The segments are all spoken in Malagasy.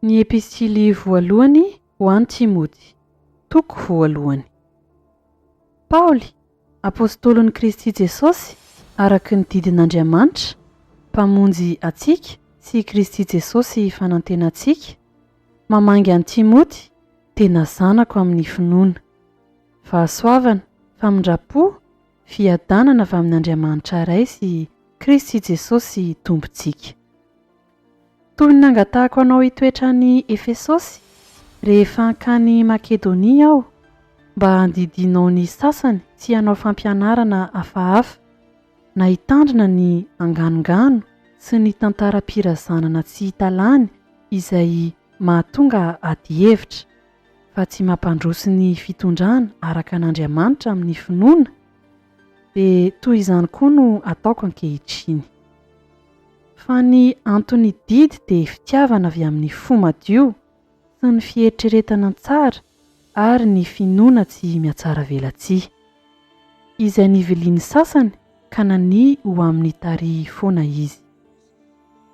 Ny epistily voalohany ho an'i Timoty, toko voalohany. Paoly, apôstôlon'i Kristy Jesosy, araka ny didin'Andriamanitra, mpamonjy atsika sy Kristy Jesosy fanantena antsika, mamangy an'i Timoty, tena zanako amin'ny finoana, fahasoavana, famindrapo, fiadanana avy amin'Andriamanitra iray sy Kristy Jesosy tompontsika. Toy ny nangatahako anao hitoetra ny Efesosy rehefa hankany Makedonia aho, mba handidinao ny sasany sy hanao fampianarana hafahafa, na hitandrina ny anganongano sy ny tantaram-pirazanana tsy hitalany izay mahatonga ady hevitra, fa tsy mampandroso ny fitondrana araka an'Andriamanitra amin'ny finoana, dia toy izany koa no ataoko ankehitriny. Fa ny antony didy dia fitiavana avy amin'ny fo madio sy ny fieritreretana tsara ary ny finoana tsy mihatsara velatsia, izay niviliany sasany ka nany ho amin'ny tary foana izy.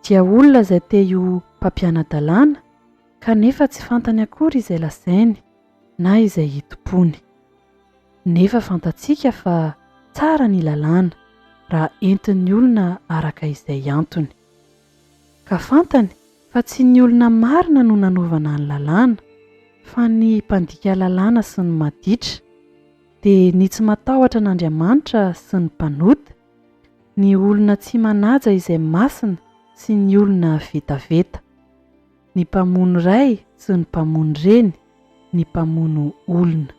Dia olona izay te ho mpampiana-dalàna kanefa tsy fantany akory izay lazainy na izay hitompony. Nefa fantatsika fa tsara ny lalàna raha entin'ny olona araka izay antony. Ka fantany fa tsy ny olona marina no nanovana ny lalàna, fa ny mpandika lalàna sy ny maditra, dia ny tsy matahotra an'Andriamanitra sy ny mpanota, ny olona tsy manaja izay masina sy ny olona vetaveta, ny mpamono ray sy ny mpamono reny, ny mpamono olona,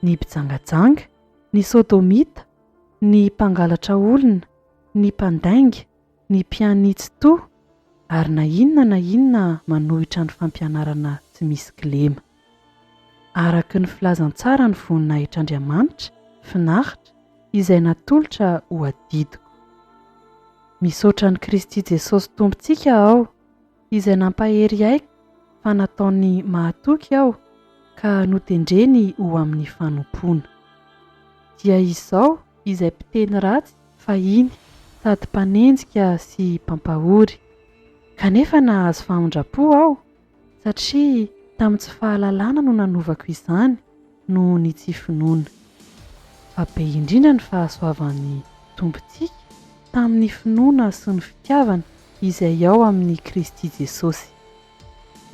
ny mpijangajanga, ny sodomita, ny mpangalatra olona, ny mpandainga, ny mpianitsy to, ary na inona manohitra ny fampianarana tsy misy kilema. Araka ny filazantsara ny voninahitr'Andriamanitra, finaritra, izay natolotra ho adidiko. Misaotra ny Kristy Jesosy tompontsika aho, izay nampahery aiko fa nataony mahatoky aho ka notendreny ho amin'ny fanompoana. Dia izao izay mpiteny ratsy fahiny sady mpanenjika sy mpampahory, kanefa nahazo famindrapo aho satria tamin'ny tsy fahalalana no nanovako izany noho ny tsy finoana. Fa be indrindra ny fahasoavan'ny tompontsika tamin'ny finoana sy ny fitiavana izay ao amin'ny Kristy Jesosy.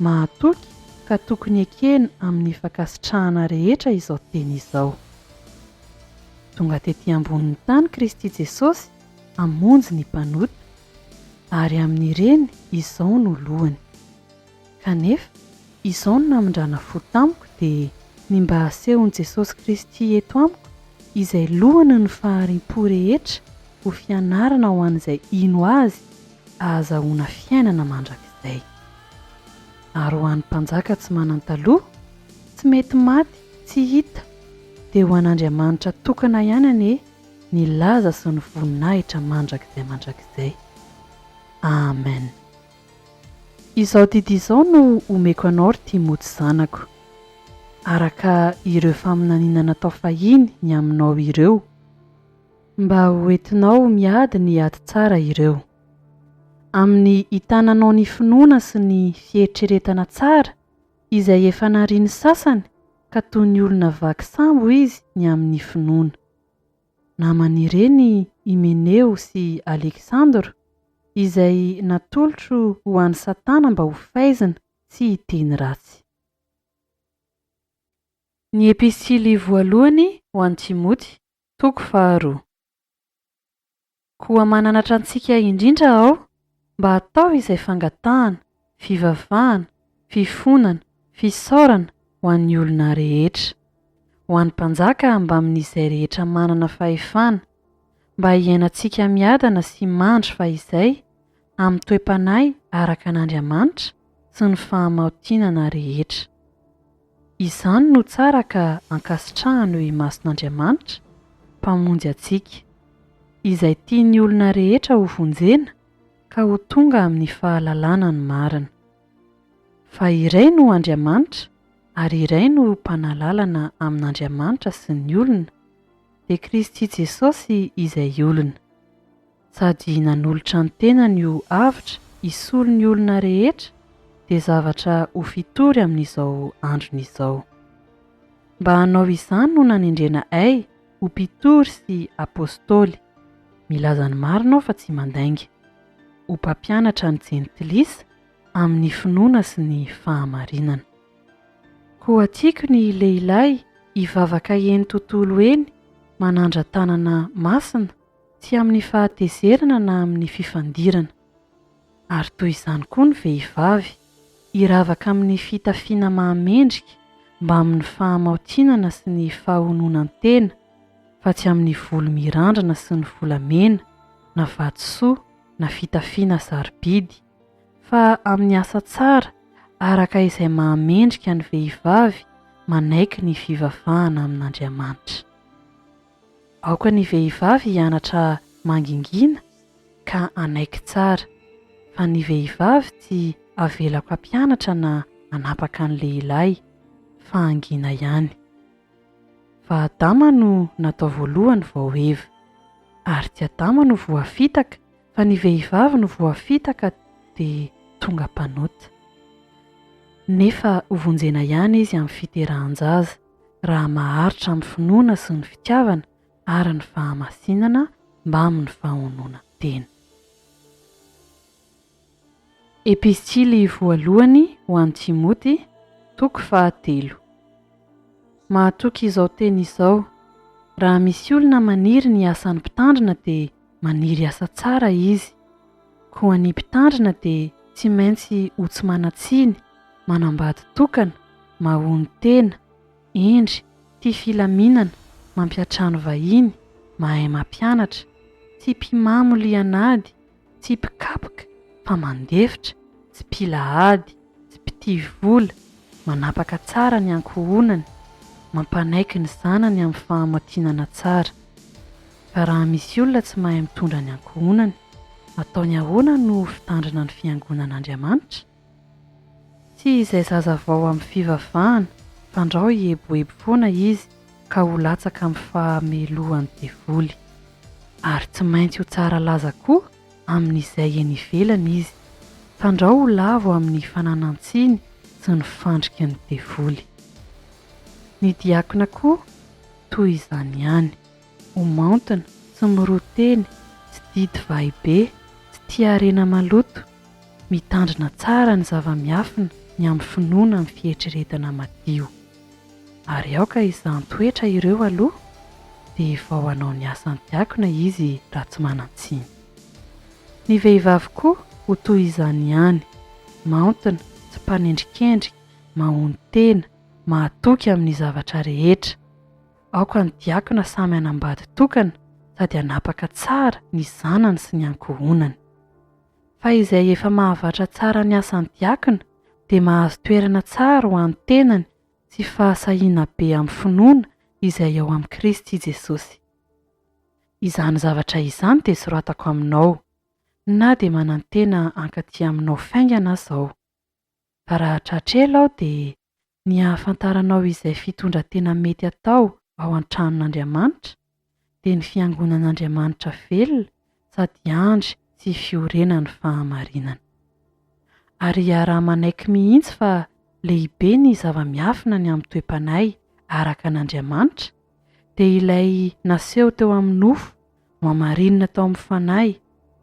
Mahatoky ka tokony ekena amin'ny fankasitrahana rehetra izao teny izao. Tonga tetỳ ambonin'ny tany Kristy Jesosy hamonjy ny mpanota, ary amin'ireny izao no lohany. Kanefa izao no namindrana fo tamiko dia ny mba hasehon'i Jesosy Kristy eto amiko, izay lohany ny faharim-po rehetra ho fianarana ho an'izay ino azy ahazahoana fiainana mandrakizay. Ary ho an'ny mpanjaka tsy manan-taloha, tsy mety maty, tsy hita, dia ho an'Andriamanitra tokana ihany anie ny laza sy ny voninahitra mandrakizay. Amen. Izao didy izao no omeko anao ry Timoty zanako, araka ireo faminaniana natao fahiny ny aminao ireo, mba ho entinao miady ny ady tsara ireo. Amin'ny hitananao ny finoana sy ny fieritreretana tsara, izay efa nariany sasany ka toy ny olona vaky sambo izy ny amin'ny finoana. Naman'ireny Himeneo sy Aleksandra, izay natolotro ho an'ny Satana mba ho faizina sy hiteny ratsy. Ny epistily voalohany ho an'i Timoty, toko 2. Koa mananatra antsika indrindra aho, mba atao izay fangatahana, fivavahana, fifonana, fisaorana ho an'ny olona rehetra, ho an'ny mpanjaka mba amin'izay rehetra manana fahefana, mba hiainantsika miadana sy mandry fa izay amin'ny toe-panahy araka an'Andriamanitra sy ny fahamaontinana rehetra. Izany no tsara ka ankasitrahana eo imason'Andriamanitra, mpamonjy atsika, izay tian'ny olona rehetra ho vonjena ka ho tonga amin'ny fahalalana ny marina. Fa iray no Andriamanitra, ary iray no mpanalalana amin'Andriamanitra sy ny olona, dia Kristy Jesosy izay olona. Sady nanolotra ny tenany io avitra hisolo ny olona rehetra, dia zavatra ho fitory amin'izao andron'izao. Mba hanao izany no nanendrena ho mpitory sy apôstôly. Milaza ny marina fa tsy mandainga. Ho mpampianatra ny jentilisa amin'ny finoana sy ny fahamarinana. Koa tiako ny lehilahy hivavaka eny tontolo eny, manandra tanana masina, tsy amin'ny fahatezerana na amin'ny fifandirana. Ary toy izany koa ny vehivavy, hiravaka amin'ny fitafiana mahamendrika mba amin'ny fahamaontinana sy ny fahononan-tena, fa tsy amin'ny volo mirandrana sy ny volamena, na vatosoa, na fitafiana sarobidy, fa amin'ny asa tsara araka izay mahamendrika ny vehivavy manaiky ny fivavahana amin'Andriamanitra. Aoka ny vehivavy hianatra mangingina ka anaiky tsara, fa ny vehivavy tsy avelako hampianatra na hanapaka ny lehilahy fa angina ihany. Fa Adama no natao voalohany vao Eva, ary tsy Adama no voafitaka, fa ny vehivavy no voafitaka dia tonga mpanota. Nefa hovonjena ihany izy amin'ny fiterahan-jaza raha maharitra amin'ny finoana sy ny fitiavana ary ny fahamasinana mba amin'ny fahononan-tena. Epistily voalohany ho an'i Timoty, toko 4. Mahatoky izao teny izao: raha misy olona maniry ny asan'ny mpitandrina dia maniry asa tsara izy. Koa ny mpitandrina dia tsy maintsy ho tsy manatsiny, manambady tokana, mahony tena, endry, tia filaminana, mampiatrano vahiny, mahay mampianatra, tsy mpimamo lianady, tsy mpikapoka fa mandefitra, tsy mpilahady, tsy mpitia vola, manapaka tsara ny ankohonany, mampanaiky ny zanany amin'ny fahamaontinana tsara. Fa raha misy olona tsy mahay mitondra ny ankohonany, ataony ahoana no fitandrina ny fiangonan'Andriamanitra? Tsy izay zaza vao amin'ny fivavahana, fandrao hieboebo foana izy ka ho latsaka amin'ny fahamelohan'ny devoly. Ary tsy maintsy ho tsara laza koa amin'izay eny ivelany izy, fandrao ho lavo amin'ny fananantsiny sy ny fandriky ny devoly. Ny diakona koa toy izany ihany, ho maontina, tsy miroteny, tsy didy vahibe, tsy tia harena maloto, mitandrina tsara ny zava-miafina ny amin'ny finoana amin'ny fietreretana madio. Ary aoka izany toetra ireo aloha dia vao hanao ny asan'ny diakona izy raha tsy manan-tsiny. Ny vehivavy koa ho toy izany ihany, maontina, tsy mpanendrikendrika, mahony tena, mahatoky amin'ny zavatra rehetra. Aoka ny diakona samy hanambady tokana sady hanapaka tsara ny zanany sy ny ankohonany. Fa izay efa mahavatra tsara ny asan'ny diakona dia mahazo toerana tsara ho an'ny tenany sy fahasahiana be amin'ny finoana izay ao amin'ny Kristy Jesosy. Izany zavatra izany dia soratako aminao, na dia manantena ankaty aminao faingana azaho. Fa raha tratrela aho dia ny hahafantaranao izay fitondran-tena mety atao ao an-tranon'Andriamanitra dia ny fiangonan'Andriamanitra velona sady andry sy fiorenan'ny fahamarinana. Ary raha manaiky mihitsy fa lehibe ny zava-miafina ny amin'ny toe-panay araka an'Andriamanitra, dia ilay naseho teo amin'ny nofo no hamarinina tao amin'ny fanahy,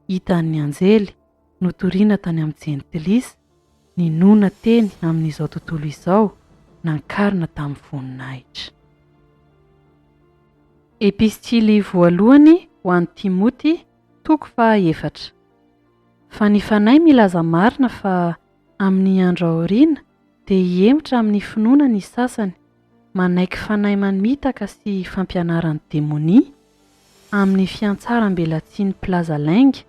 hitan'ny anjely, notoriana tany amin'ny jentilisa, ninona teny amin'izao tontolo izao, nankarina tamin'ny voninahitra. Epistily voalohany ho an'i Timoty, toko 4. Fa ny fanahy milaza marina fa amin'ny andro aoriana dia hiemotra amin'ny finoana ny sasany, manaiky fanahy mamitaka sy fampianaran'ny demonia amin'ny fiantsaram-belatsiany mpilaza-lainga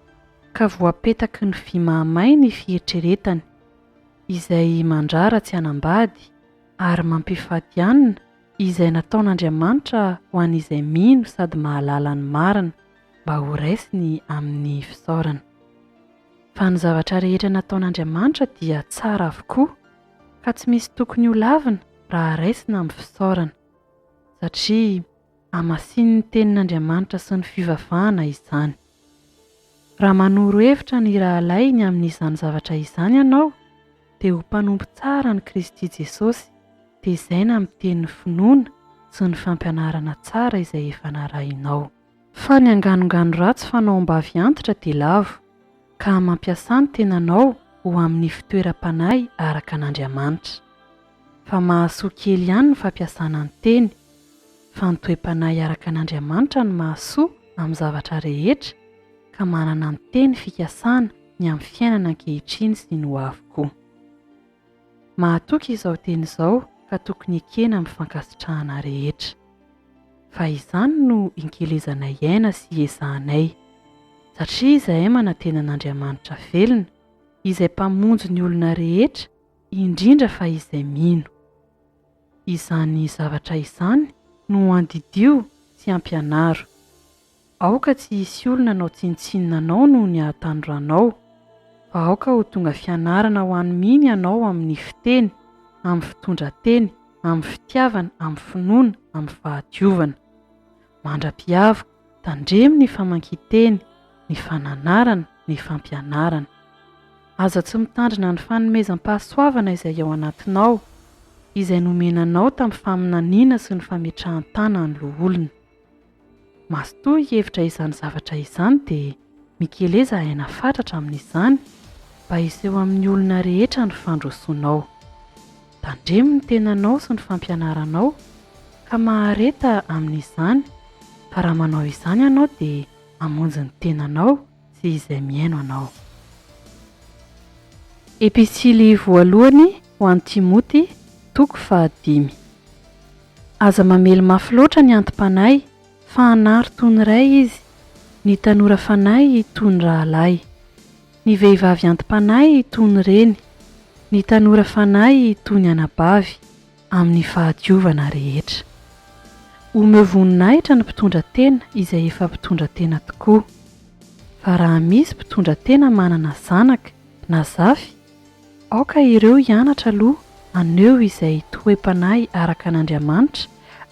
ka voapetaky ny vy mahamay ny fietreretany, izay mandrara tsy hanambady ary mampifady anina izay nataon'Andriamanitra ho an'izay mino sady mahalala ny marina mba ho raisiny amin'ny fisaorana. Fa ny zavatra rehetra nataon'Andriamanitra dia tsara avokoa, ka tsy misy tokony ho lavina raha raisina amin'ny fisaorana, satria hamasiny ny tenin'Andriamanitra sy ny fivavahana izany. Raha manoro hevitra ny rahalainy amin'izany zavatra izany ianao, dia ho mpanompo tsara ny Kristy Jesosy, dia izay na amin'ny tenin'ny finoana sy ny fampianarana tsara izay efa narahinao. Fa ny anganongano ratsy fanaom-bavy antitra dia lavo, ka mampiasa ny tenanao ho amin'ny fitoeram-panahy araka an'Andriamanitra. Fa mahasoa kely ihany ny fampiasana ny teny, fa ny toe-panahy araka an'Andriamanitra ny mahasoa amin'ny zavatra rehetra, ka manana ny teny fikasana ny amin'ny fiainana ankehitriny sy ny ho avokoa. Mahatoky izao teny izao ka tokony ekena amin'ny fankasitrahana rehetra. Fa izany no inkelezanay aina sy ezahanay, satria izahay manantena an'Andriamanitra velona, izay mpamonjy ny olona rehetra, indrindra fa izay mino. Izany zavatra izany no andidio sy ampianaro. Aoka tsy hisy olona anao tsinitsinina anao no ny ahatandroanao, fa aoka ho tonga fianarana ho an'ny mino ianao amin'ny fiteny, amin'ny fitondran-teny, amin'ny fitiavana, amin'ny finoana, amin'ny fahadiovana. Mandra-piavaka, tandremo ny famankiteny, ny fananarana, ny fampianarana. Aza tsy mitandrina ny fanomezam-pahasoavana izay ao anatinao, izay nomenanao tamin'ny faminaniana sy ny fametrahan-tana ny loholona. Mazotoa hevitra izany zavatra izany dia mikeleza aina fatratra amin'izany, mba hiseho amin'ny olona rehetra ny fandrosoanao. Tandremo ny tenanao sy ny fampianaranao, ka mahareta amin'izany, fa raha manao izany ianao dia hamonjy ny tenanao sy izay miaino anao. Epistily voalohany ho an'i Timoty, toko 5. Aza mamely mafy loatra ny antom-panahy, fa hanary toy ny ray izy, ny tanora fanahy toy ny rahalahy, ny vehivavy antom-panahy toy ny reny, ny tanora fanahy toy ny anabavy amin'ny fahadiovana rehetra. Omeo voninahitra ny mpitondra tena izay efa mpitondra tena tokoa. Fa raha misy mpitondra tena manana zanaka na zafy, aoka ireo hianatra aloha aneo izay toe-panahy araka an'Andriamanitra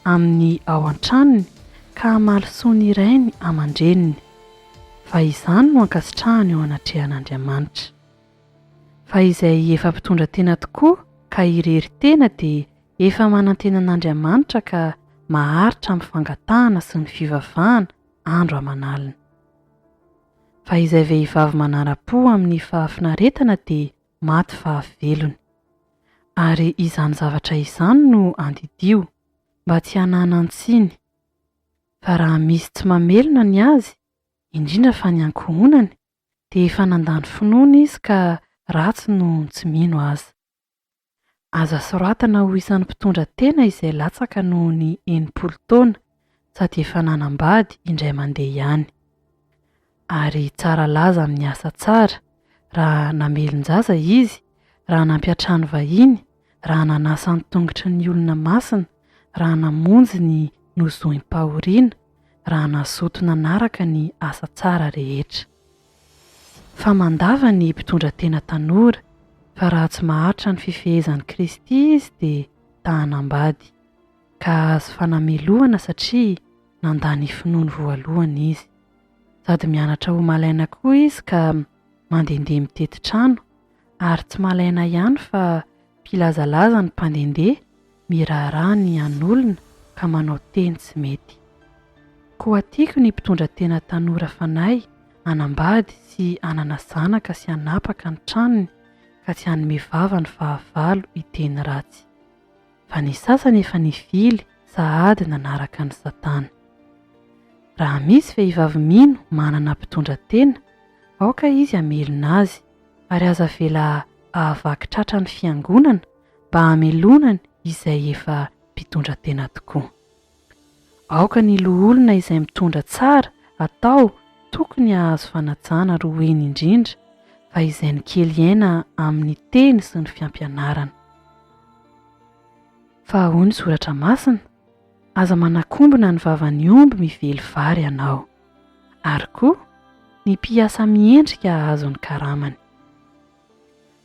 amin'ny ao an-tranony, ka hamalisoa ny rainy aman-dreniny. Fa izany no ankasitrahany eo anatrehan'Andriamanitra. Fa izay efa mpitondra tena tokoa ka irery tena dia efa manantena an'Andriamanitra ka maharitra amin'ny fangatahana sy ny fivavahana andro aman'alina. Fa izay vehivavy manara-po amin'ny fahafinaretana dia maty fahavelony. Ary izany zavatra izany no andidio, mba tsy hananantsiny. Fa raha misy tsy mamelona ny azy, indrindra fa ny ankohonany, dia efa nandany finoana izy ka ratsy no tsy mino azy. Aza soratana ho isan'ny mpitondra tena izay latsaka noho ny 80 taona, sady efa nanambady indray mandeha ihany. Ary tsara laza amin'ny asa tsara, raha namelon-jaza izy, raha nampiatrano vahiny, raha nanasa ny tongotry ny olona masina, raha namonjy ny nozoim-pahoriana, raha nazoto nanaraka ny asa tsara rehetra. Fa mandava ny mpitondra tena tanora, fa raha tsy maharitra ny fifehezan'i Kristy izy dia tahanambady, ka azo fanamelohana satria nandany finoana voalohany izy. Sady mianatra ho malaina koa izy ka mandehandeha mitety trano, ary tsy malaina ihany fa mpilazalaza ny mpandehandeha, miraharaha ny an'olona ka manao teny tsy mety. Koa tiako ny mpitondra tena tanora fanahy anambady sy anana zanaka sy anapaka ny tranony, ka tsy hanome vava ny fahavalo hiteny ratsy. Fa ny sasany efa nivily sahady nanaraka ny Satana. Raha misy vehivavy mino manana mpitondra tena, aoka izy hamelona azy, ary aza vela ahavaky tratra ny fiangonana mba hamelonany izay efa mpitondra tena tokoa. Aoka ny loholona izay mitondra tsara atao tokony hahazo fanajana roeny indrindra, fa izay ny kely aina amin'ny teny sy ny fiampianarana. Fa ahoana soratra masina? Aza manakombona ny vavan'ny omby mively vary ianao, ary koa ny mpiasa miendrika ahazo ny karamany.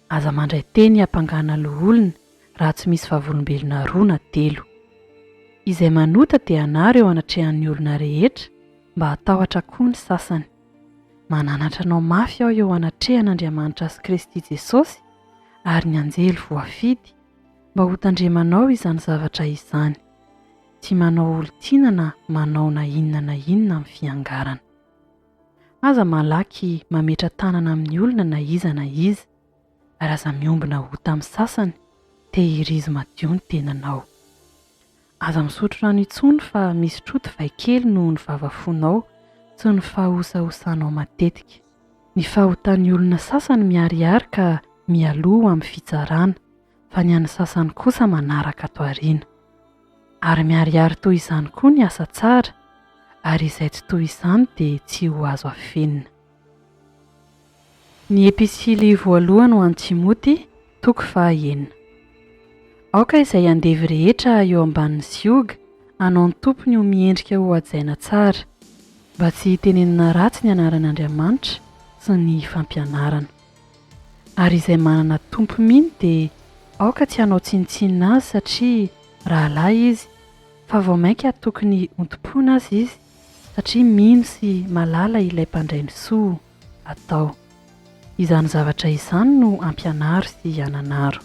Aza mandray teny hampangana loholona raha tsy misy vavolombelona 2 na 3, izay manota dia hanary eo anatrehan'ny olona rehetra mba hatahotra koa ny sasany. Mananatra anao mafy aho eo anatrehan'Andriamanitra sy Kristy Jesosy, ary ny anjely voafidy mba ho tandremanao izany zavatra izany, tsy manao olon-tiana na manao na inona amin'ny fiangarana. Aza malaky mametra tanana amin'ny olona na iza ary aza miombina ho tamin'ny sasany tehirizy madio ny tenanao. Aza misotro rano intsony fa misy trotovay kely noho ny vavafonao sy ny fahosahosanao matetika. Ny fahotan'ny olona sasany miharihary ka mialoha amin'ny fitsarana, fa ny an'ny sasany kosa manaraka ato aoriana. Ary miharihary toy izany koa ny asa tsara, ary izay tsy toy izany dia tsy ho azo afenina. Ny episily voalohany ho an'i Timoty, toko 9. Aoka izay andevy rehetra eo ambanin'ny sioga, hanao ny tompony ho miendrika ho hajaina tsara, mba tsy hitenenina ratsy ny anaran'Andriamanitra sy ny fampianarana. Ary izay manana tompo miny dia aoka tsy hanao tsinitsinina azy satria rahalahy izy, fa vao mainka tokony ontom-pona azy izy satria mino sy malala ilay mpandray ny soa atao. Izany zavatra izany no ampianaro sy ananaro.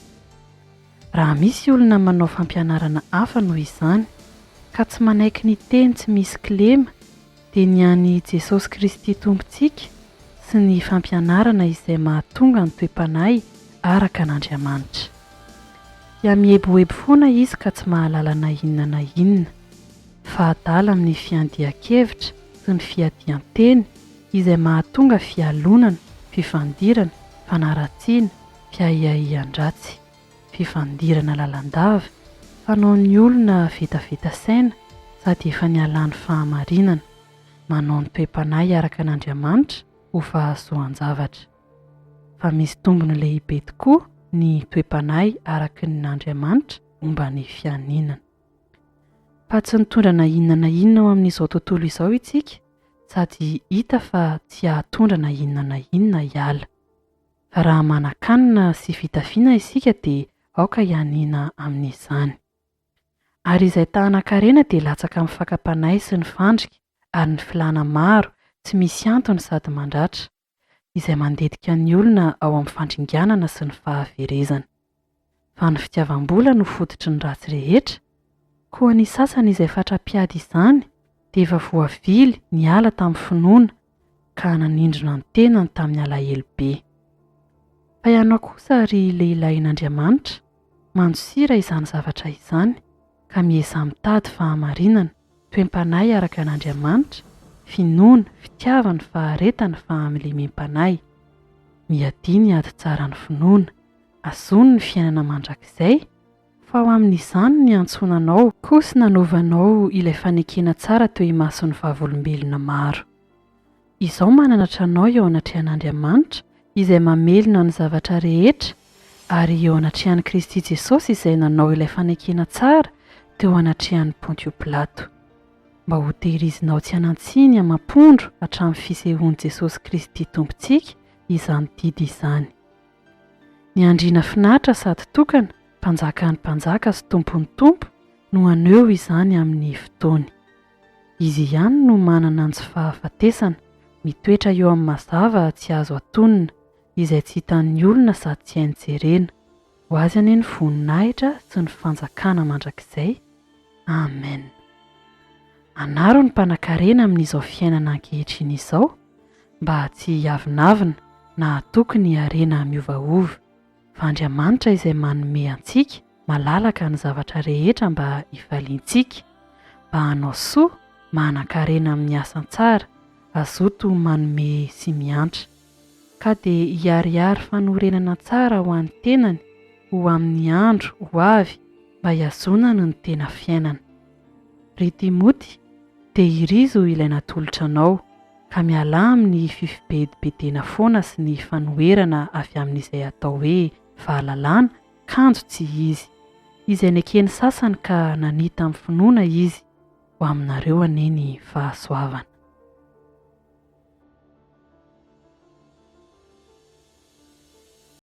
Raha misy olona manao fampianarana hafa noho izany ka tsy manaiky ny teny tsy misy kilema, dia ny an'i Jesosy Kristy Tompontsika sy ny fampianarana izay mahatonga ny toe-panahy araka an'Andriamanitra. Dia mieboebo foana izy ka tsy mahalala na inona, fa adala amin'ny fiandihan-kevitra sy ny fiadihan-teny izay mahatonga fialonana, fifandirana, fanaratsiana, fiahiahian-dratsy, fifandirana lalandava, fanaon'ny olona vetaveta saina sady efa nialany fahamarinana, manao ny toe-panahy araka an'Andriamanitra ho fahasoan-javatra. Fa misy tombony lehibe tokoa ny toe-panahy araka n'Andriamanitra momba ny fianinana. Fa tsy nitondra na inona ao amin'izao tontolo izao isika, sady hita fa tsy hahatondra na inona hiala. Fa raha manan-kanina sy fitafiana isika dia aoka hianiana amin'izany. Ary izay tahanan-karena dia latsaka amin'ny fakam-panahy sy ny fandrika ary ny filana maro tsy misy antony sady mandratra, izay mandetika ny olona ao amin'ny fandringanana sy ny fahaverezana. Fa ny fitiavam-bola no fototry ny ratsy rehetra, koa ny sasany izay fatra-piady izany dia efa voavily niala tamin'ny finoana ka nanindrona ny tenany tamin'ny alahelo be. Fa ianao kosa ry lehilahin'Andriamanitra, mandosira izany zavatra izany ka miesa mitady fahamarinana, toe-panahy araka an'Andriamanitra, finoana, fitiavana, faharetana, fahamelem-panahy. Miadia ny ady tsara ny finoana, azony ny fiainana mandrakizay, fa ao amin'izany ny antsonanao kosa nanovanao ilay fanekena tsara teo imason'ny vavolombelona maro. Izao mananatranao eo anatrehan'Andriamanitra izay mamelona ny zavatra rehetra, ary eo anatrehan'i Kristy Jesosy izay nanao ilay fanekena tsara teo anatrehan'i Pontio Pilato, mba ho tehirizinao tsy hanantsiny amam-pondro hatramin'ny fisehoan'i Jesosy Kristy Tompontsika izany didy izany. Ny andriana finaritra sady tokana, mpanjakan'ny mpanjaka sy tompon'ny tompo no aneho izany amin'ny fotoany. Izy ihany no manana anjo fahafatesana, mitoetra eo amin'ny mazava tsy azo atonina, izay tsy hitan'ny olona sady tsy hainy jerena. Ho azy anie ny voninahitra sy ny fanjakana mandrakizay. Amen. Anaro ny mpanan-karena amin'izao fiainana ankehitriny izao, mba tsy hiavinavina na hatoky ny harena miovaova. Fa Andriamanitra izay manome antsika malalaka ny zavatra rehetra mba hivaliantsika, mba hanao soa, manan-karena amin'ny asan tsara, azoto manome sy miantra, ka dia hiarihary fanorenana tsara ho an'ny tenany, ho amin'ny andro ho avy, mba hiazonany ny tena fiainana. Ry Timoty, tehirizo ilay natolotra anao, ka miala amin'ny fifibedibedena foana sy ny fanoherana avy amin'izay atao hoe fahalalana, kanjo tsy izy, izay nekeny sasany ka nanita amin'ny finoana izy, ho aminareo anie ny fahasoavana.